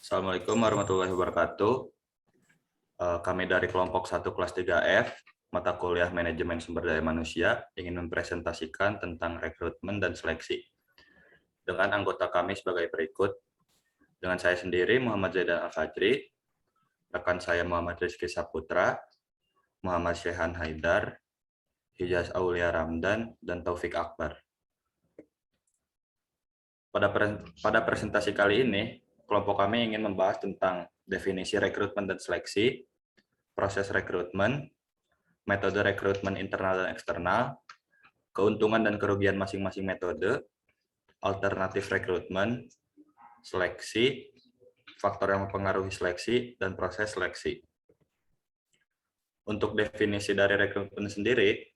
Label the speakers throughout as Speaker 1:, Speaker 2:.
Speaker 1: Assalamualaikum warahmatullahi wabarakatuh. Kami dari kelompok 1 kelas 3F, mata kuliah Manajemen Sumber Daya Manusia, ingin mempresentasikan tentang rekrutmen dan seleksi. Dengan anggota kami sebagai berikut. Dengan saya sendiri, Muhammad Zaidan Al-Fajri, rekan saya Muhammad Rizky Saputra, Muhammad Syekhan Haidar, Hijaz Aulia Ramdan, dan Taufik Akbar. Pada presentasi kali ini, kelompok kami ingin membahas tentang definisi rekrutmen dan seleksi, proses rekrutmen, metode rekrutmen internal dan eksternal, keuntungan dan kerugian masing-masing metode, alternatif rekrutmen, seleksi, faktor yang mempengaruhi seleksi, dan proses seleksi. Untuk definisi dari rekrutmen sendiri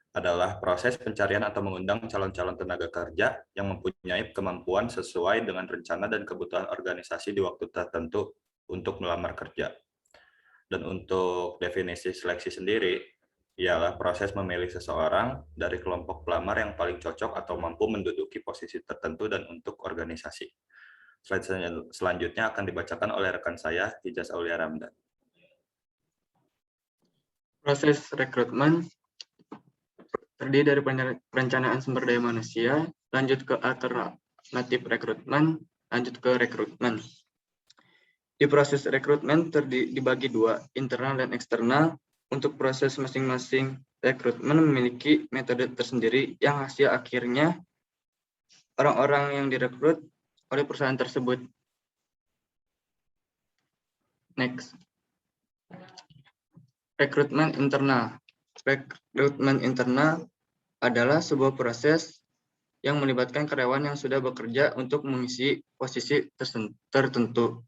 Speaker 1: adalah proses pencarian atau mengundang calon-calon tenaga kerja yang mempunyai kemampuan sesuai dengan rencana dan kebutuhan organisasi di waktu tertentu untuk melamar kerja. Dan untuk definisi seleksi sendiri, ialah proses memilih seseorang dari kelompok pelamar yang paling cocok atau mampu menduduki posisi tertentu dan untuk organisasi. Slide selanjutnya akan dibacakan oleh rekan saya, Hijaz Aulia Ramdan.
Speaker 2: Proses rekrutmen terdiri dari perencanaan sumber daya manusia, lanjut ke alternatif rekrutmen, lanjut ke rekrutmen. Di proses rekrutmen dibagi dua, internal dan eksternal. Untuk proses masing-masing rekrutmen memiliki metode tersendiri yang hasil akhirnya orang-orang yang direkrut oleh perusahaan tersebut. Next. Rekrutmen internal. Rekrutmen internal adalah sebuah proses yang melibatkan karyawan yang sudah bekerja untuk mengisi posisi tertentu.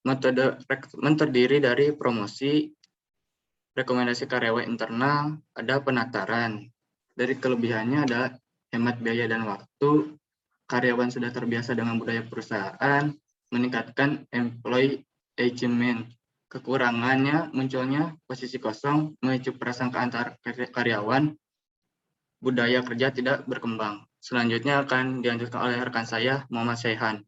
Speaker 2: Metode rekrutmen terdiri dari promosi, rekomendasi karyawan internal, ada penataran. Dari kelebihannya ada hemat biaya dan waktu, karyawan sudah terbiasa dengan budaya perusahaan, meningkatkan employee engagement. Kekurangannya munculnya posisi kosong, memicu prasangka antar karyawan, budaya kerja tidak berkembang. Selanjutnya akan dilanjutkan oleh rekan saya, Muhammad Syekhan.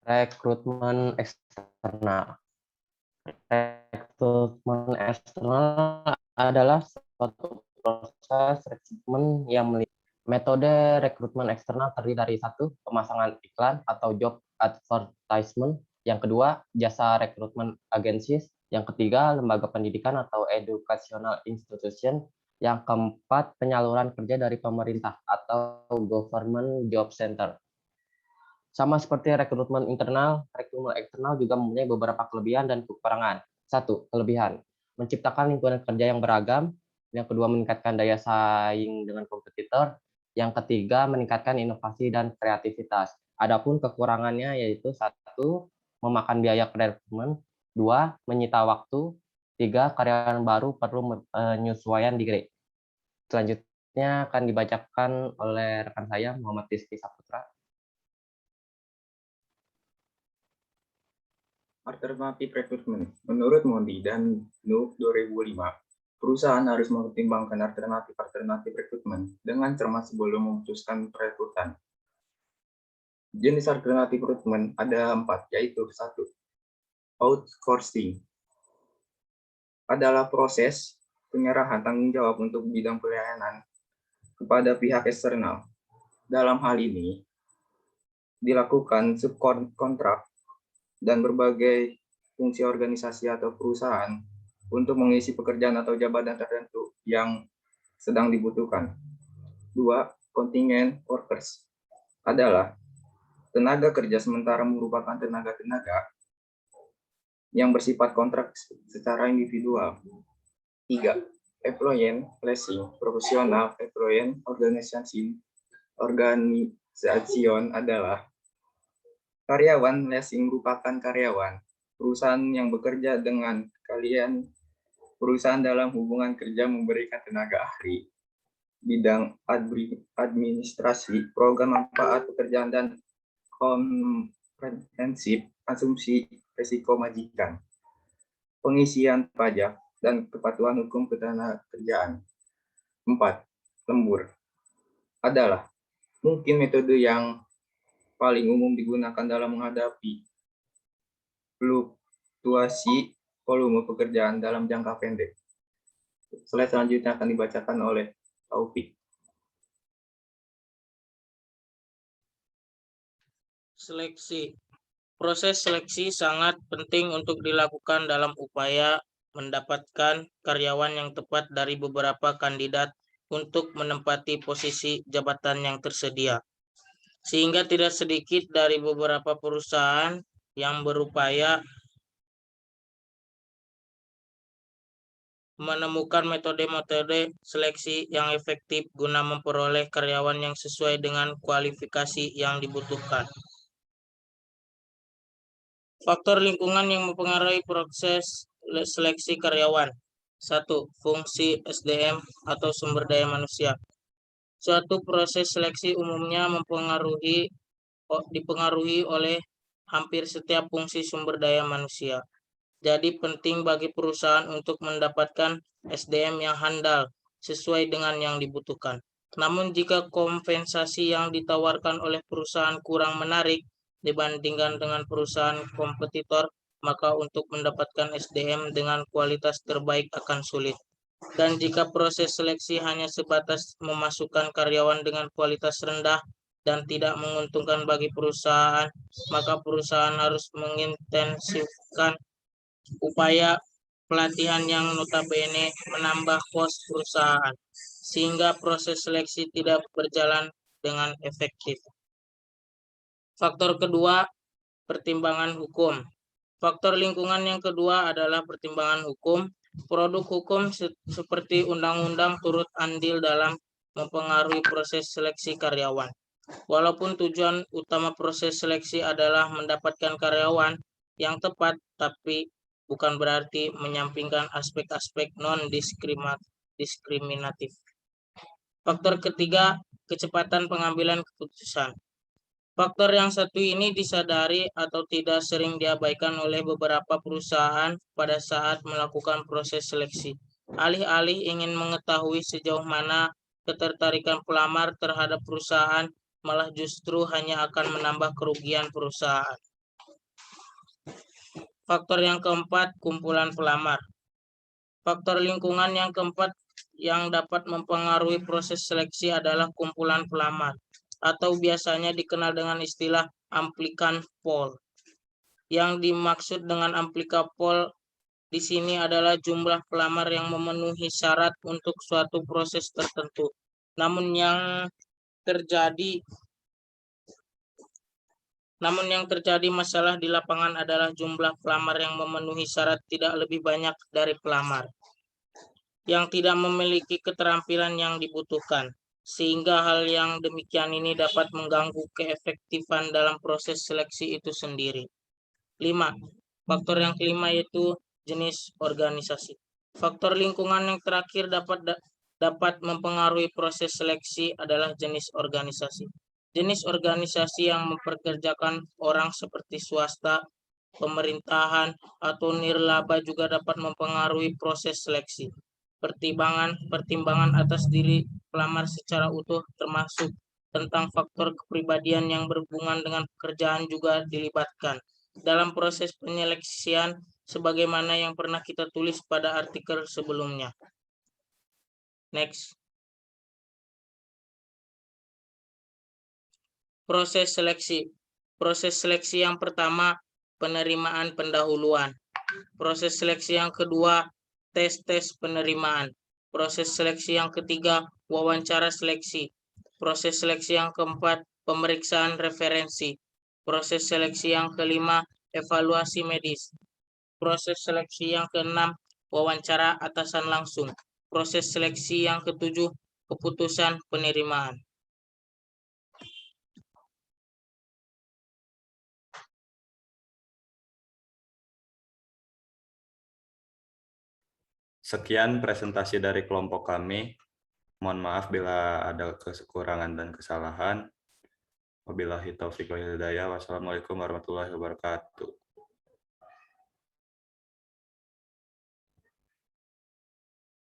Speaker 3: Rekrutmen eksternal. Rekrutmen eksternal adalah suatu proses rekrutmen yang metode rekrutmen eksternal terdiri dari satu, pemasangan iklan atau job advertisement, yang kedua, jasa rekrutmen agencies, yang ketiga, lembaga pendidikan atau educational institution, yang keempat, penyaluran kerja dari pemerintah atau government job center. Sama seperti rekrutmen internal, rekrutmen eksternal juga mempunyai beberapa kelebihan dan kekurangan. Satu, kelebihan, menciptakan lingkungan kerja yang beragam. Yang kedua, meningkatkan daya saing dengan kompetitor. Yang ketiga, meningkatkan inovasi dan kreativitas. Adapun kekurangannya yaitu satu, memakan biaya rekrutmen. Dua, menyita waktu. Tiga, karyawan baru perlu penyesuaian diri. Selanjutnya akan dibacakan oleh rekan saya, Muhammad Rizky Saputra.
Speaker 4: Alternatif rekrutmen. Menurut Mondi dan Nuh 2005, perusahaan harus mempertimbangkan alternatif rekrutmen dengan cermat sebelum memutuskan perekrutan. Jenis alternatif rekrutmen ada 4, yaitu 1. Outsourcing adalah proses penyerahan tanggung jawab untuk bidang pelayanan kepada pihak eksternal. Dalam hal ini, dilakukan subkontrak dan berbagai fungsi organisasi atau perusahaan untuk mengisi pekerjaan atau jabatan tertentu yang sedang dibutuhkan. 2. Contingent workers adalah tenaga kerja sementara merupakan tenaga-tenaga yang bersifat kontrak secara individual. 3. Employee leasing profesional. Employee organization adalah karyawan leasing merupakan karyawan perusahaan yang bekerja dengan perusahaan dalam hubungan kerja memberikan tenaga ahli bidang administrasi, program manfaat pekerjaan, dan komprehensif asumsi risiko majikan, pengisian pajak, dan kepatuhan hukum ketenagakerjaan. 4. Lembur adalah mungkin metode yang paling umum digunakan dalam menghadapi fluktuasi volume pekerjaan dalam jangka pendek. Slide selanjutnya akan dibacakan oleh Taufik.
Speaker 5: Seleksi. Proses seleksi sangat penting untuk dilakukan dalam upaya mendapatkan karyawan yang tepat dari beberapa kandidat untuk menempati posisi jabatan yang tersedia. Sehingga tidak sedikit dari beberapa perusahaan yang berupaya menemukan metode-metode seleksi yang efektif guna memperoleh karyawan yang sesuai dengan kualifikasi yang dibutuhkan. Faktor lingkungan yang mempengaruhi proses seleksi karyawan. 1. Fungsi SDM atau sumber daya manusia. Suatu proses seleksi umumnya dipengaruhi oleh hampir setiap fungsi sumber daya manusia. Jadi penting bagi perusahaan untuk mendapatkan SDM yang handal sesuai dengan yang dibutuhkan. Namun jika kompensasi yang ditawarkan oleh perusahaan kurang menarik dibandingkan dengan perusahaan kompetitor, maka untuk mendapatkan SDM dengan kualitas terbaik akan sulit. Dan jika proses seleksi hanya sebatas memasukkan karyawan dengan kualitas rendah dan tidak menguntungkan bagi perusahaan, maka perusahaan harus mengintensifkan upaya pelatihan yang notabene menambah kos perusahaan, sehingga proses seleksi tidak berjalan dengan efektif. Faktor kedua, pertimbangan hukum. Faktor lingkungan yang kedua adalah pertimbangan hukum. Produk hukum seperti undang-undang turut andil dalam mempengaruhi proses seleksi karyawan. Walaupun tujuan utama proses seleksi adalah mendapatkan karyawan yang tepat, tapi bukan berarti menyampingkan aspek-aspek non-diskriminatif. Faktor ketiga, kecepatan pengambilan keputusan. Faktor yang satu ini disadari atau tidak sering diabaikan oleh beberapa perusahaan pada saat melakukan proses seleksi. Alih-alih ingin mengetahui sejauh mana ketertarikan pelamar terhadap perusahaan, malah justru hanya akan menambah kerugian perusahaan. Faktor yang keempat, kumpulan pelamar. Faktor lingkungan yang keempat yang dapat mempengaruhi proses seleksi adalah kumpulan pelamar, atau biasanya dikenal dengan istilah applicant pool. Yang dimaksud dengan applicant pool di sini adalah jumlah pelamar yang memenuhi syarat untuk suatu proses tertentu. Namun yang terjadi masalah di lapangan adalah jumlah pelamar yang memenuhi syarat tidak lebih banyak dari pelamar yang tidak memiliki keterampilan yang dibutuhkan, sehingga hal yang demikian ini dapat mengganggu keefektifan dalam proses seleksi itu sendiri. 5. Faktor yang kelima yaitu jenis organisasi. Faktor lingkungan yang terakhir dapat mempengaruhi proses seleksi adalah jenis organisasi. Jenis organisasi yang mempekerjakan orang seperti swasta, pemerintahan, atau nirlaba juga dapat mempengaruhi proses seleksi. Pertimbangan atas diri pelamar secara utuh termasuk tentang faktor kepribadian yang berhubungan dengan pekerjaan juga dilibatkan dalam proses penyeleksian sebagaimana yang pernah kita tulis pada artikel sebelumnya. Next. Proses seleksi. Proses seleksi yang pertama, penerimaan pendahuluan. Proses seleksi yang kedua, tes penerimaan. Proses seleksi yang ketiga, wawancara seleksi. Proses seleksi yang keempat, pemeriksaan referensi. Proses seleksi yang kelima, evaluasi medis. Proses seleksi yang keenam, wawancara atasan langsung. Proses seleksi yang ketujuh, keputusan penerimaan.
Speaker 1: Sekian presentasi dari kelompok kami. Mohon maaf bila ada kekurangan dan kesalahan. Wabillahi taufiq wal hidayah. Wassalamualaikum warahmatullahi wabarakatuh.